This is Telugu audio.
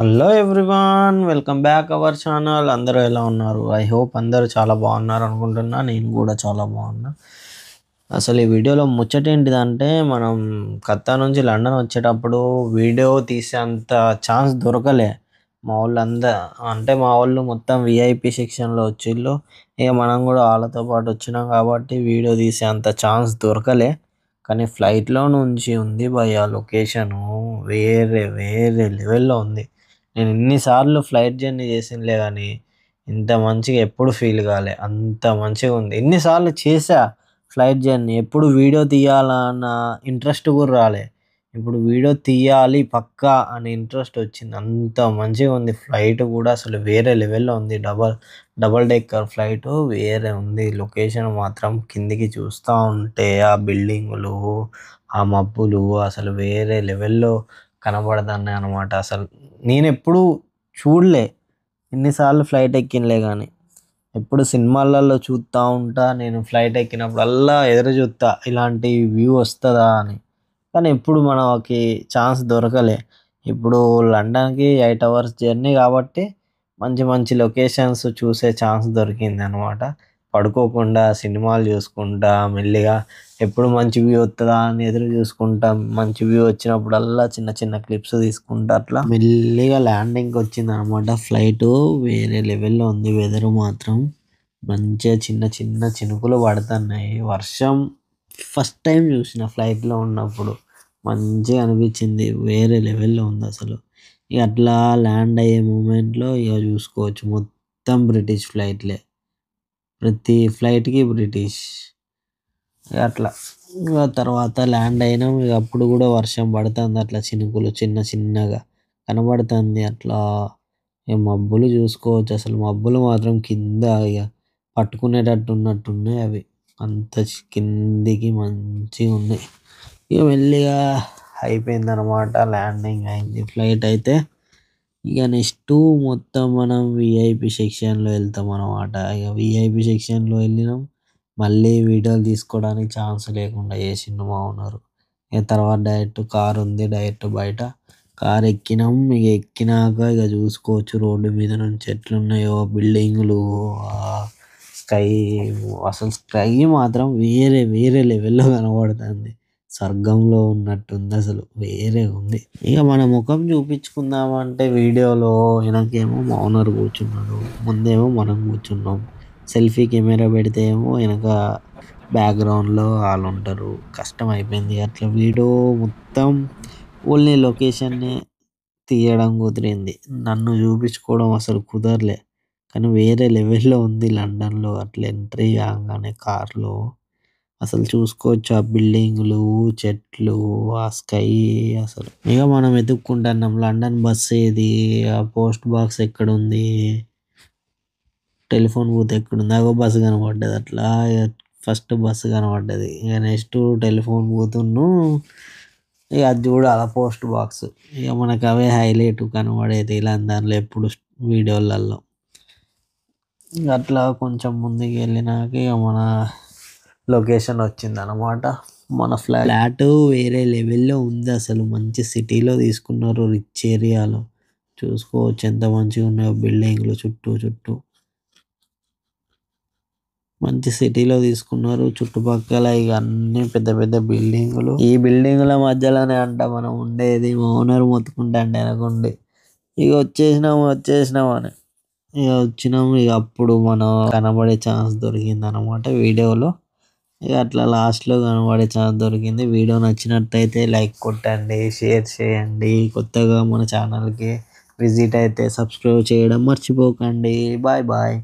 Hello everyone, welcome back our channel. అందరూ ఎలా ఉన్నారు? ఐ హోప్ అందరూ చాలా బాగున్నారు అనుకుంటున్నా. నేను కూడా చాలా బాగున్నా. అసలు ఈ వీడియోలో ముచ్చట ఏంటిదంటే, మనం కత్తా నుంచి లండన్ వచ్చేటప్పుడు వీడియో తీసేంత ఛాన్స్ దొరకలే. మా వాళ్ళు మొత్తం విఐపి సెక్షన్లో వచ్చిళ్ళు. ఇక మనం కూడా వాళ్ళతో పాటు వచ్చినాం కాబట్టి వీడియో తీసేంత ఛాన్స్ దొరకలే. కానీ ఫ్లైట్లో నుంచి ఉంది భయ్య, లొకేషను వేరే వేరే లెవెల్లో ఉంది. నేను ఇన్నిసార్లు ఫ్లైట్ జర్నీ చేసినలే కానీ ఇంత మంచిగా ఎప్పుడు ఫీల్ కాలే. అంత మంచిగా ఉంది. ఎన్నిసార్లు చేసా ఫ్లైట్ జర్నీ, ఎప్పుడు వీడియో తీయాలన్న ఇంట్రెస్ట్ కూడా రాలే. ఇప్పుడు వీడియో తీయాలి పక్కా అనే ఇంట్రెస్ట్ వచ్చింది. అంత మంచిగా ఉంది. ఫ్లైట్ కూడా అసలు వేరే లెవెల్లో ఉంది. డబల్ డెక్కర్ ఫ్లైట్ వేరే ఉంది. లొకేషన్ మాత్రం కిందికి చూస్తూ ఉంటే ఆ బిల్డింగులు, ఆ మబ్బులు అసలు వేరే లెవెల్లో కనబడుతున్నాయి అనమాట. అసలు నేను ఎప్పుడు చూడలే, ఎన్నిసార్లు ఫ్లైట్ ఎక్కినలే కానీ ఎప్పుడు సినిమాలలో చూస్తూ ఉంటా. నేను ఫ్లైట్ ఎక్కినప్పుడల్లా ఎదురు చూస్తా ఇలాంటి వ్యూ వస్తుందా అని. కానీ ఎప్పుడు మనకి ఛాన్స్ దొరకలే. ఇప్పుడు లండన్కి 8 hours జర్నీ కాబట్టి మంచి మంచి లొకేషన్స్ చూసే ఛాన్స్ దొరికింది అనమాట. పడుకోకుండా సినిమాలు చూసుకుంటా మెల్లిగా ఎప్పుడు మంచి వ్యూ వస్తుందా అని ఎదురు చూసుకుంటాం. మంచి వ్యూ వచ్చినప్పుడల్లా చిన్న చిన్న క్లిప్స్ తీసుకుంటా అట్లా మెల్లిగా ల్యాండింగ్కి వచ్చింది అనమాట. ఫ్లైట్ వేరే లెవెల్లో ఉంది. వెదర్ మాత్రం మంచిగా చిన్న చిన్న చినుకులు పడుతున్నాయి. వర్షం ఫస్ట్ టైం చూసిన ఫ్లైట్లో ఉన్నప్పుడు మంచిగా అనిపించింది. వేరే లెవెల్లో ఉంది అసలు. ఇక అట్లా ల్యాండ్ అయ్యే మూమెంట్లో ఇక చూసుకోవచ్చు మొత్తం బ్రిటిష్ ఫ్లైట్లే. ప్రతి ఫ్లైట్కి బ్రిటిష్. ఇక అట్లా ఇక తర్వాత ల్యాండ్ అయినాం. ఇక అప్పుడు కూడా వర్షం పడుతుంది. అట్లా చినుకులు చిన్న చిన్నగా కనబడుతుంది. అట్లా ఇక మబ్బులు చూసుకోవచ్చు. అసలు మబ్బులు మాత్రం కింద ఇక పట్టుకునేటట్టు ఉన్నట్టున్నాయి అవి. అంత కిందికి మంచిగా ఉన్నాయి. ఇక మెల్లిగా అయిపోయింది అనమాట. ల్యాండింగ్ అయింది ఫ్లైట్ అయితే. ఇక నెక్స్ట్ మొత్తం మనం విఐపి సెక్షన్లో వెళ్తాం అనమాట. ఇక విఐపి సెక్షన్లో వెళ్ళినాం. మళ్ళీ వీడియోలు తీసుకోవడానికి ఛాన్స్ లేకుండా చేసిండు మా ఓనరు. ఇక తర్వాత డైరెక్ట్ కార్ ఉంది, డైరెక్ట్ బయట కార్ ఎక్కినాం. ఇక ఎక్కినాక ఇక చూసుకోవచ్చు రోడ్డు మీద నుంచి ఎట్లున్నాయో బిల్డింగులు, స్కై. అసలు స్కై మాత్రం వేరే వేరే లెవెల్లో కనబడుతుంది. స్వర్గంలో ఉన్నట్టుంది. అసలు వేరే ఉంది. ఇక మన ముఖం చూపించుకుందామంటే వీడియోలో వెనకేమో మా ఓనర్ కూర్చున్నాడు, ముందేమో మనం కూర్చున్నాం. సెల్ఫీ కెమెరా పెడితే ఏమో వెనక బ్యాక్గ్రౌండ్లో వాళ్ళు ఉంటారు. కష్టం అయిపోయింది. అట్లా వీడియో మొత్తం ఓన్లీ లొకేషన్ని తీయడం కుదిరింది. నన్ను చూపించుకోవడం అసలు కుదరలే. కానీ వేరే లెవెల్లో ఉంది లండన్లో. అట్లా ఎంట్రీ కాగానే కార్లో అసలు చూసుకోవచ్చు ఆ బిల్డింగులు, చెట్లు, ఆ స్కై. అసలు ఇక మనం వెతుక్కుంటున్నాం లండన్ బస్ ఏది, ఆ పోస్ట్ బాక్స్ ఎక్కడుంది, టెలిఫోన్ బూత్ ఎక్కడుంది. అగో బస్సు కనబడ్డది. అట్లా ఫస్ట్ బస్సు కనబడ్డది. ఇక నెక్స్ట్ టెలిఫోన్ బూత్ను ఇక అది చూడాలి పోస్ట్ బాక్స్. ఇక మనకు అవే హైలైట్ కనబడేది లండన్లో ఎప్పుడు వీడియోలలో. అట్లా కొంచెం ముందుకు వెళ్ళినాక ఇక మన లొకేషన్ వచ్చింది అనమాట. మన ఫ్లాట్ వేరే లెవెల్లో ఉంది. అసలు మంచి సిటీలో తీసుకున్నారు, రిచ్ ఏరియాలో. చూసుకోవచ్చు ఎంత మంచిగా ఉన్నాయో బిల్డింగ్లు చుట్టూ మంచి సిటీలో తీసుకున్నారు. చుట్టుపక్కల ఇక అన్ని పెద్ద పెద్ద బిల్డింగులు. ఈ బిల్డింగుల మధ్యలోనే అంట మనం ఉండేది. మా ఓనర్ మొత్తుకుంటా అంటే అనుకోండి ఇక వచ్చేసినాము అని. ఇక వచ్చినాము. ఇక అప్పుడు మనం కనబడే ఛాన్స్ దొరికింది అనమాట వీడియోలో. ఇక అట్లా లాస్ట్లో కనబడే ఛాన్స్ దొరికింది. వీడియో నచ్చినట్టయితే లైక్ కొట్టండి, షేర్ చేయండి. కొత్తగా మన ఛానల్కి విజిట్ అయితే సబ్స్క్రైబ్ చేయడం మర్చిపోకండి. Bye bye.